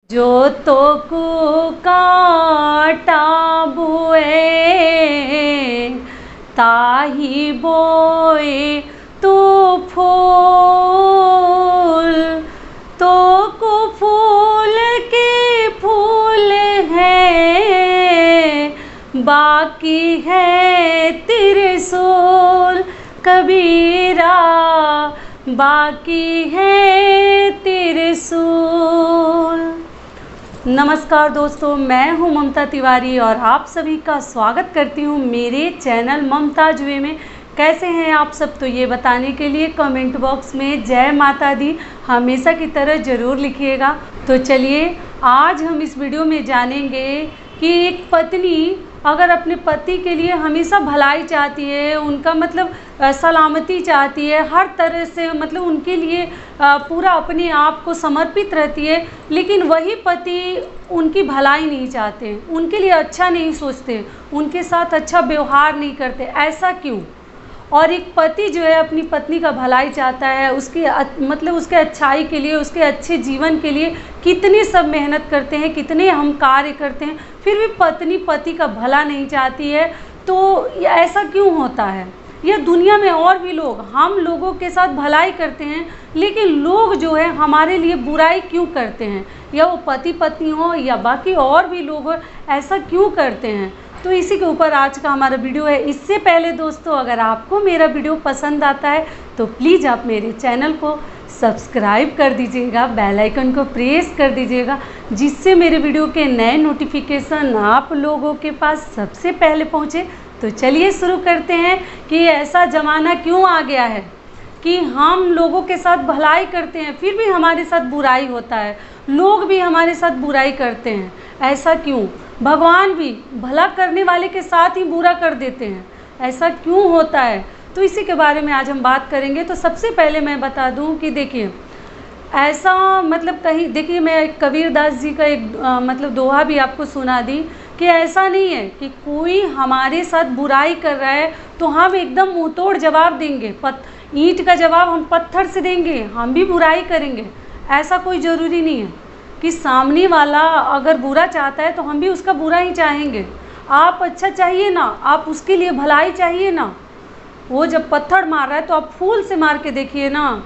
जो तो को काटा बुए ताही बोए तो फूल, तो को फूल के फूल है, बाकी है त्रिशूल कबीरा, बाकी है त्रिशूल। नमस्कार दोस्तों, मैं हूं ममता तिवारी और आप सभी का स्वागत करती हूं मेरे चैनल ममताज वे में। कैसे हैं आप सब? तो ये बताने के लिए कमेंट बॉक्स में जय माता दी हमेशा की तरह ज़रूर लिखिएगा। तो चलिए आज हम इस वीडियो में जानेंगे कि एक पत्नी अगर अपने पति के लिए हमेशा भलाई चाहती है, उनका मतलब सलामती चाहती है, हर तरह से मतलब उनके लिए पूरा अपने आप को समर्पित रहती है, लेकिन वही पति उनकी भलाई नहीं चाहते, उनके लिए अच्छा नहीं सोचते, उनके साथ अच्छा व्यवहार नहीं करते, ऐसा क्यों? और एक पति जो है अपनी पत्नी का भलाई चाहता है, उसकी मतलब उसके अच्छाई के लिए, उसके अच्छे जीवन के लिए कितनी सब मेहनत करते हैं, कितने हम कार्य करते हैं, फिर भी पत्नी पति का भला नहीं चाहती है। तो ऐसा क्यों होता है? यह दुनिया में और भी लोग हम लोगों के साथ भलाई करते हैं, लेकिन लोग जो है हमारे लिए बुराई क्यों करते हैं? या वो पति पत्नी हो या बाकी और भी लोग हो, ऐसा क्यों करते हैं? तो इसी के ऊपर आज का हमारा वीडियो है। इससे पहले दोस्तों, अगर आपको मेरा वीडियो पसंद आता है तो प्लीज़ आप मेरे चैनल को सब्सक्राइब कर दीजिएगा, बेल आइकन को प्रेस कर दीजिएगा, जिससे मेरे वीडियो के नए नोटिफिकेशन आप लोगों के पास सबसे पहले पहुँचे। तो चलिए शुरू करते हैं कि ऐसा ज़माना क्यों आ गया है कि हम लोगों के साथ भलाई करते हैं फिर भी हमारे साथ बुराई होता है, लोग भी हमारे साथ बुराई करते हैं, ऐसा क्यों? भगवान भी भला करने वाले के साथ ही बुरा कर देते हैं, ऐसा क्यों होता है? तो इसी के बारे में आज हम बात करेंगे। तो सबसे पहले मैं बता दूं कि देखिए, ऐसा मतलब कहीं देखिए, मैं कबीरदास जी का एक मतलब दोहा भी आपको सुना दी कि ऐसा नहीं है कि कोई हमारे साथ बुराई कर रहा है तो हम एकदम मुँह तोड़ जवाब देंगे, ईंट का जवाब हम पत्थर से देंगे, हम भी बुराई करेंगे। ऐसा कोई ज़रूरी नहीं है कि सामने वाला अगर बुरा चाहता है तो हम भी उसका बुरा ही चाहेंगे। आप अच्छा चाहिए ना, आप उसके लिए भलाई चाहिए ना। वो जब पत्थर मार रहा है तो आप फूल से मार के देखिए ना।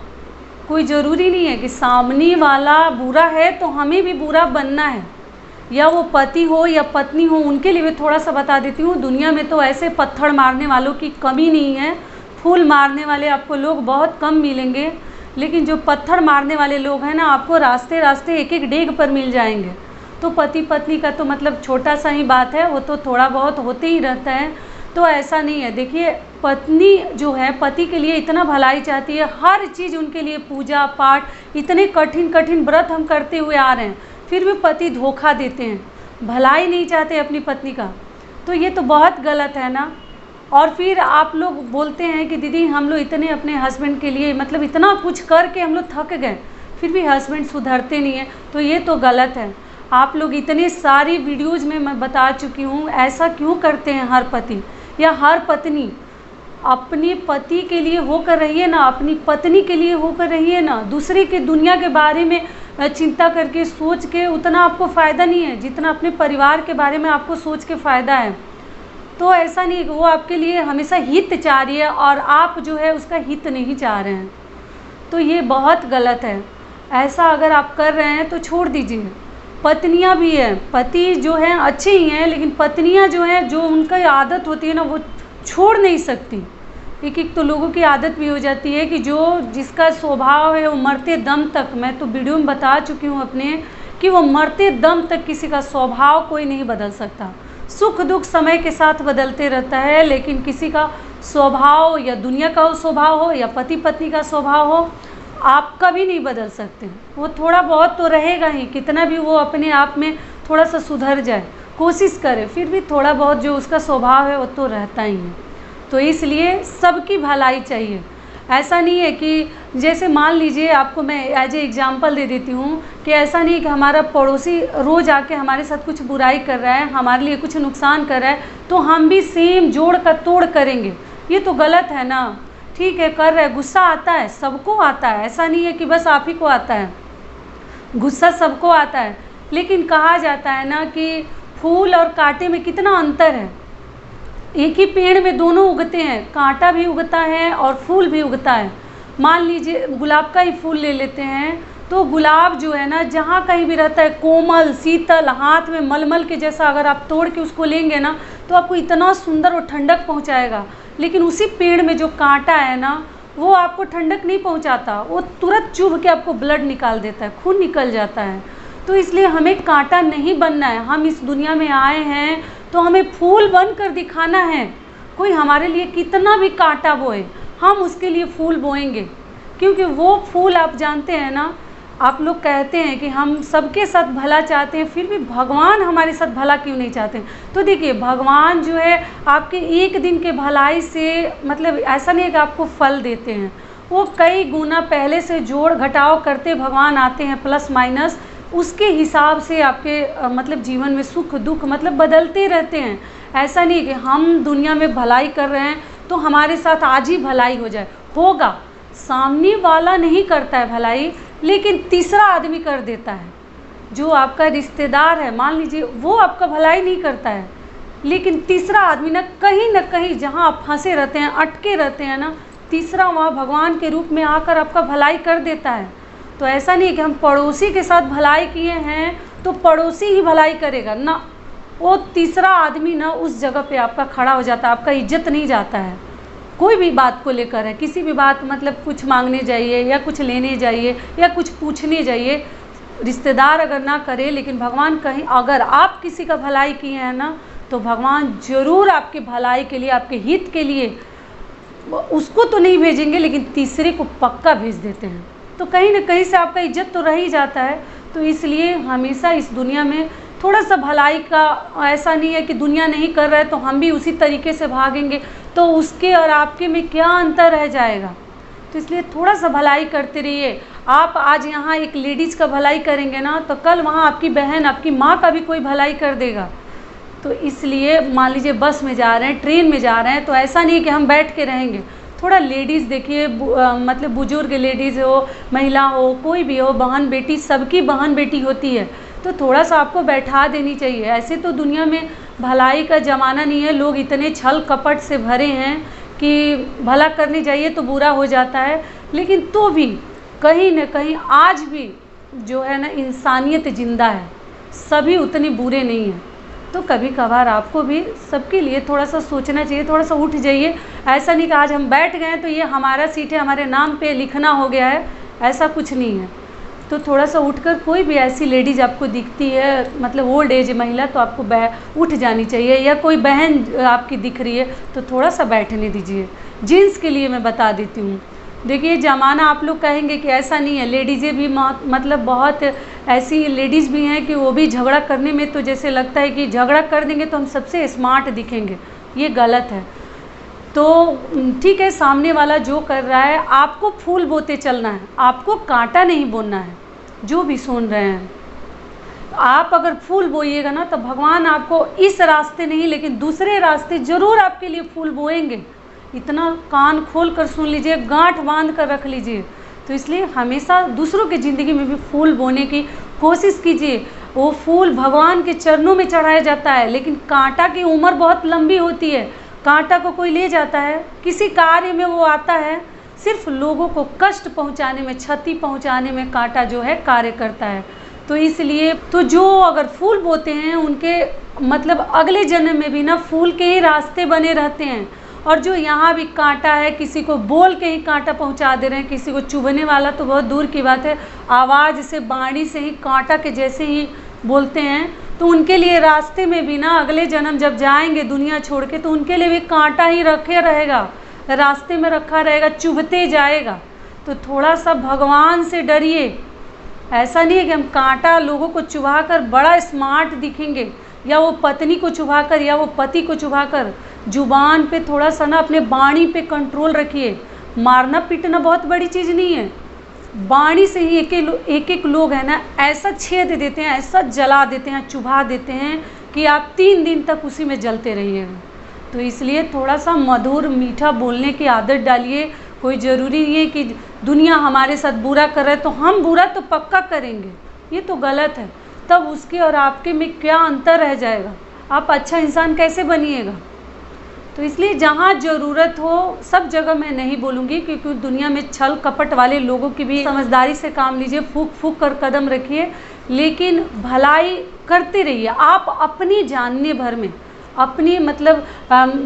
कोई ज़रूरी नहीं है कि सामने वाला बुरा है तो हमें भी बुरा बनना है, या वो पति हो या पत्नी हो, उनके लिए भी थोड़ा सा बता देती हूँ। दुनिया में तो ऐसे पत्थर मारने वालों की कमी नहीं है, फूल मारने वाले आपको लोग बहुत कम मिलेंगे, लेकिन जो पत्थर मारने वाले लोग हैं ना, आपको रास्ते रास्ते एक एक डेग पर मिल जाएंगे। तो पति पत्नी का तो मतलब छोटा सा ही बात है, वो तो थोड़ा बहुत होते ही रहता है। तो ऐसा नहीं है। देखिए, पत्नी जो है पति के लिए इतना भलाई चाहती है, हर चीज़ उनके लिए, पूजा पाठ, इतने कठिन कठिन व्रत हम करते हुए आ रहे हैं, फिर भी पति धोखा देते हैं, भलाई नहीं चाहते अपनी पत्नी का। तो ये तो बहुत गलत है ना। और फिर आप लोग बोलते हैं कि दीदी हम लोग इतने अपने हस्बैंड के लिए मतलब इतना कुछ करके हम लोग थक गए, फिर भी हस्बैंड सुधरते नहीं है, तो ये तो गलत है। आप लोग इतने सारी वीडियोज़ में मैं बता चुकी हूँ, ऐसा क्यों करते हैं हर पति या हर पत्नी? अपने पति के लिए होकर रहिए ना, अपनी पत्नी के लिए होकर रहिए ना। दूसरे के दुनिया के बारे में चिंता करके सोच के उतना आपको फ़ायदा नहीं है जितना अपने परिवार के बारे में आपको सोच के फ़ायदा है। तो ऐसा नहीं, वो आपके लिए हमेशा हित चाह रही है और आप जो है उसका हित नहीं चाह रहे हैं, तो ये बहुत गलत है। ऐसा अगर आप कर रहे हैं तो छोड़ दीजिए। पत्नियां भी हैं, पति जो हैं अच्छे ही हैं, लेकिन पत्नियां जो हैं, जो उनका आदत होती है ना, वो छोड़ नहीं सकती। एक एक तो लोगों की आदत भी हो जाती है कि जो जिसका स्वभाव है वो मरते दम तक, मैं तो वीडियो में बता चुकी हूँ अपने, कि वो मरते दम तक किसी का स्वभाव कोई नहीं बदल सकता। सुख दुख समय के साथ बदलते रहता है, लेकिन किसी का स्वभाव, या दुनिया का स्वभाव हो या पति पत्नी का स्वभाव हो, आप कभी नहीं बदल सकते। वो थोड़ा बहुत तो रहेगा ही, कितना भी वो अपने आप में थोड़ा सा सुधर जाए, कोशिश करे, फिर भी थोड़ा बहुत जो उसका स्वभाव है वो तो रहता ही है। तो इसलिए सबकी भलाई चाहिए। ऐसा नहीं है कि जैसे मान लीजिए, आपको मैं एज ए एग्जांपल दे देती हूँ कि ऐसा नहीं कि हमारा पड़ोसी रोज़ आके हमारे साथ कुछ बुराई कर रहा है, हमारे लिए कुछ नुकसान कर रहा है, तो हम भी सेम जोड़ का तोड़ करेंगे। ये तो गलत है ना। ठीक है, कर रहे, गुस्सा आता है, सबको आता है, ऐसा नहीं है कि बस आप ही को आता है, गुस्सा सबको आता है, लेकिन कहा जाता है ना कि फूल और कांटे में कितना अंतर है। एक ही पेड़ में दोनों उगते हैं, कांटा भी उगता है और फूल भी उगता है। मान लीजिए गुलाब का ही फूल ले लेते हैं, तो गुलाब जो है ना जहाँ कहीं भी रहता है कोमल शीतल, हाथ में मलमल के जैसा, अगर आप तोड़ के उसको लेंगे ना तो आपको इतना सुंदर और ठंडक पहुँचाएगा। लेकिन उसी पेड़ में जो कांटा है ना वो आपको ठंडक नहीं पहुँचाता, वो तुरंत चुभ के आपको ब्लड निकाल देता है, खून निकल जाता है। तो इसलिए हमें कांटा नहीं बनना है। हम इस दुनिया में आए हैं तो हमें फूल बनकर दिखाना है। कोई हमारे लिए कितना भी कांटा बोए, हम उसके लिए फूल बोएंगे, क्योंकि वो फूल आप जानते हैं ना, आप लोग कहते हैं कि हम सबके साथ भला चाहते हैं, फिर भी भगवान हमारे साथ भला क्यों नहीं चाहते। तो देखिए भगवान जो है आपके एक दिन के भलाई से मतलब ऐसा नहीं है कि आपको फल देते हैं, वो कई गुना पहले से जोड़ घटाव करते भगवान आते हैं, प्लस माइनस उसके हिसाब से आपके मतलब जीवन में सुख दुख मतलब बदलते रहते हैं। ऐसा नहीं कि हम दुनिया में भलाई कर रहे हैं तो हमारे साथ आज ही भलाई हो जाए, होगा। सामने वाला नहीं करता है भलाई, लेकिन तीसरा आदमी कर देता है। जो आपका रिश्तेदार है मान लीजिए, वो आपका भलाई नहीं करता है, लेकिन तीसरा आदमी ना कहीं जहाँ आप फंसे रहते हैं, अटके रहते हैं ना, तीसरा वहाँ भगवान के रूप में आकर आपका भलाई कर देता है। तो ऐसा नहीं है कि हम पड़ोसी के साथ भलाई किए हैं तो पड़ोसी ही भलाई करेगा ना, वो तीसरा आदमी ना उस जगह पे आपका खड़ा हो जाता है, आपका इज्जत नहीं जाता है। कोई भी बात को लेकर है, किसी भी बात मतलब कुछ मांगने जाइए या कुछ लेने जाइए या कुछ पूछने जाइए, रिश्तेदार अगर ना करे, लेकिन भगवान कहीं अगर आप किसी का भलाई किए हैं ना तो भगवान ज़रूर आपके भलाई के लिए, आपके हित के लिए उसको तो नहीं भेजेंगे, लेकिन तीसरे को पक्का भेज देते हैं। तो कहीं ना कहीं से आपका इज्जत तो रह ही जाता है। तो इसलिए हमेशा इस दुनिया में थोड़ा सा भलाई का, ऐसा नहीं है कि दुनिया नहीं कर रहा है तो हम भी उसी तरीके से भागेंगे, तो उसके और आपके में क्या अंतर रह जाएगा। तो इसलिए थोड़ा सा भलाई करते रहिए। आप आज यहाँ एक लेडीज़ का भलाई करेंगे ना तो कल वहाँ आपकी बहन, आपकी माँ का भी कोई भलाई कर देगा। तो इसलिए मान लीजिए बस में जा रहे हैं, ट्रेन में जा रहे हैं, तो ऐसा नहीं है कि हम बैठ के रहेंगे। थोड़ा लेडीज़ देखिए, मतलब बुजुर्ग लेडीज़ हो, महिला हो, कोई भी हो, बहन बेटी, सबकी बहन बेटी होती है, तो थोड़ा सा आपको बैठा देनी चाहिए। ऐसे तो दुनिया में भलाई का ज़माना नहीं है, लोग इतने छल कपट से भरे हैं कि भला करने जाइए तो बुरा हो जाता है। लेकिन तो भी कहीं न कहीं आज भी जो है ना इंसानियत ज़िंदा है, सभी उतने बुरे नहीं हैं। तो कभी कभार आपको भी सबके लिए थोड़ा सा सोचना चाहिए, थोड़ा सा उठ जाइए। ऐसा नहीं कि आज हम बैठ गए तो ये हमारा सीट है, हमारे नाम पे लिखना हो गया है, ऐसा कुछ नहीं है। तो थोड़ा सा उठकर, कोई भी ऐसी लेडीज़ आपको दिखती है मतलब ओल्ड एज महिला, तो आपको उठ जानी चाहिए, या कोई बहन आपकी दिख रही है तो थोड़ा सा बैठने दीजिए। जेंट्स के लिए मैं बता देती हूँ, देखिए ज़माना आप लोग कहेंगे कि ऐसा नहीं है, लेडीज़ें भी मतलब बहुत ऐसी लेडीज़ भी हैं कि वो भी झगड़ा करने में तो जैसे लगता है कि झगड़ा कर देंगे तो हम सबसे स्मार्ट दिखेंगे, ये गलत है। तो ठीक है, सामने वाला जो कर रहा है आपको फूल बोते चलना है, आपको कांटा नहीं बोना है। जो भी सुन रहे हैं, आप अगर फूल बोइएगा ना तो भगवान आपको इस रास्ते नहीं लेकिन दूसरे रास्ते ज़रूर आपके लिए फूल बोएंगे। इतना कान खोल कर सुन लीजिए, गांठ बांध कर रख लीजिए। तो इसलिए हमेशा दूसरों की ज़िंदगी में भी फूल बोने की कोशिश कीजिए। वो फूल भगवान के चरणों में चढ़ाया जाता है, लेकिन कांटा की उम्र बहुत लंबी होती है। कांटा को कोई ले जाता है, किसी कार्य में वो आता है, सिर्फ लोगों को कष्ट पहुंचाने में, क्षति पहुंचाने में कांटा जो है कार्य करता है। तो इसलिए तो जो अगर फूल बोते हैं उनके मतलब अगले जन्म में भी ना फूल के ही रास्ते बने रहते हैं। और जो यहाँ भी कांटा है, किसी को बोल के ही कांटा पहुँचा दे रहे हैं, किसी को चुभने वाला तो बहुत दूर की बात है, आवाज़ से, वाणी से ही कांटा के जैसे ही बोलते हैं, तो उनके लिए रास्ते में भी ना अगले जन्म जब जाएंगे दुनिया छोड़ के तो उनके लिए भी कांटा ही रखे रहेगा, रास्ते में रखा रहेगा, चुभते जाएगा। तो थोड़ा सा भगवान से डरिए। ऐसा नहीं है कि हम कांटा लोगों को चुभाकर बड़ा स्मार्ट दिखेंगे, या वो पत्नी को चुभाकर या वो पति को चुभाकर। जुबान पे थोड़ा सा ना अपने वाणी पे कंट्रोल रखिए। मारना पीटना बहुत बड़ी चीज़ नहीं है, वाणी से ही एक एक लोग है ना ऐसा छेद देते हैं, ऐसा जला देते हैं, चुभा देते हैं कि आप 3 दिन तक उसी में जलते रहिएगा। तो इसलिए थोड़ा सा मधुर मीठा बोलने की आदत डालिए। कोई ज़रूरी नहीं है कि दुनिया हमारे साथ बुरा कर रहा है तो हम बुरा तो पक्का करेंगे, ये तो गलत है। तब उसके और आपके में क्या अंतर रह जाएगा, आप अच्छा इंसान कैसे बनिएगा। तो इसलिए जहाँ ज़रूरत हो सब जगह मैं नहीं बोलूँगी, क्योंकि दुनिया में छल कपट वाले लोगों की भी समझदारी से काम लीजिए, फूक फूक कर कदम रखिए, लेकिन भलाई करते रहिए। आप अपनी जानने भर में अपनी मतलब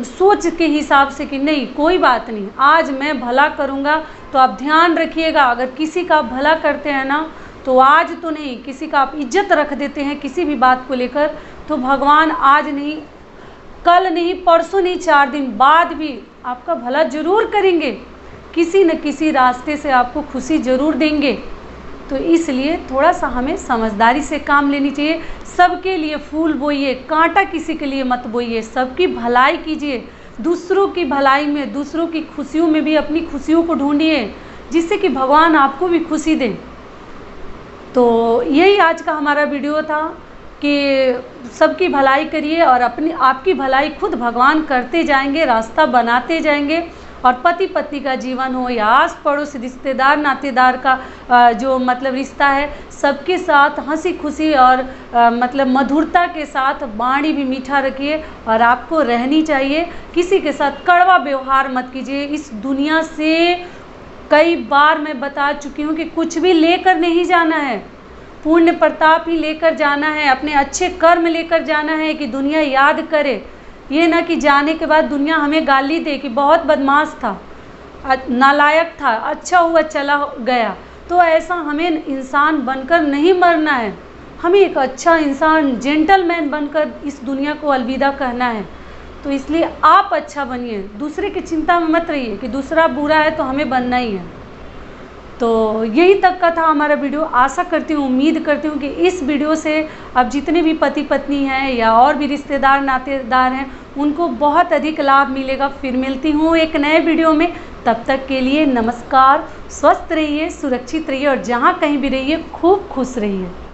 सोच के हिसाब से कि नहीं कोई बात नहीं, आज मैं भला करूँगा। तो आप ध्यान रखिएगा, अगर किसी का भला करते हैं ना, तो आज तो नहीं, किसी का आप इज्जत रख देते हैं किसी भी बात को लेकर, तो भगवान आज नहीं, कल नहीं, परसों नहीं, 4 दिन बाद भी आपका भला जरूर करेंगे, किसी न किसी रास्ते से आपको खुशी जरूर देंगे। तो इसलिए थोड़ा सा हमें समझदारी से काम लेनी चाहिए। सबके लिए फूल बोइए, कांटा किसी के लिए मत बोइए, सबकी भलाई कीजिए, दूसरों की भलाई में, दूसरों की खुशियों में भी अपनी खुशियों को ढूंढिए, जिससे कि भगवान आपको भी खुशी दें। तो यही आज का हमारा वीडियो था कि सबकी भलाई करिए और अपनी आपकी भलाई खुद भगवान करते जाएंगे, रास्ता बनाते जाएंगे। और पति पत्नी का जीवन हो या आस पड़ोस रिश्तेदार नातेदार का जो मतलब रिश्ता है, सबके साथ हंसी खुशी और मतलब मधुरता के साथ वाणी भी मीठा रखिए। और आपको रहनी चाहिए, किसी के साथ कड़वा व्यवहार मत कीजिए। इस दुनिया से कई बार मैं बता चुकी हूँ कि कुछ भी लेकर नहीं जाना है, पुण्य प्रताप ही लेकर जाना है, अपने अच्छे कर्म लेकर जाना है कि दुनिया याद करे। ये ना कि जाने के बाद दुनिया हमें गाली दे कि बहुत बदमाश था, नालायक था, अच्छा हुआ चला गया। तो ऐसा हमें इंसान बनकर नहीं मरना है, हमें एक अच्छा इंसान, जेंटलमैन बनकर इस दुनिया को अलविदा कहना है। तो इसलिए आप अच्छा बनिए, दूसरे की चिंता में मत रहिए कि दूसरा बुरा है तो हमें बनना ही है। तो यही तक का था हमारा वीडियो। आशा करती हूँ, उम्मीद करती हूँ कि इस वीडियो से अब जितने भी पति पत्नी हैं या और भी रिश्तेदार नातेदार हैं, उनको बहुत अधिक लाभ मिलेगा। फिर मिलती हूँ एक नए वीडियो में, तब तक के लिए नमस्कार। स्वस्थ रहिए, सुरक्षित रहिए और जहाँ कहीं भी रहिए खूब खुश रहिए।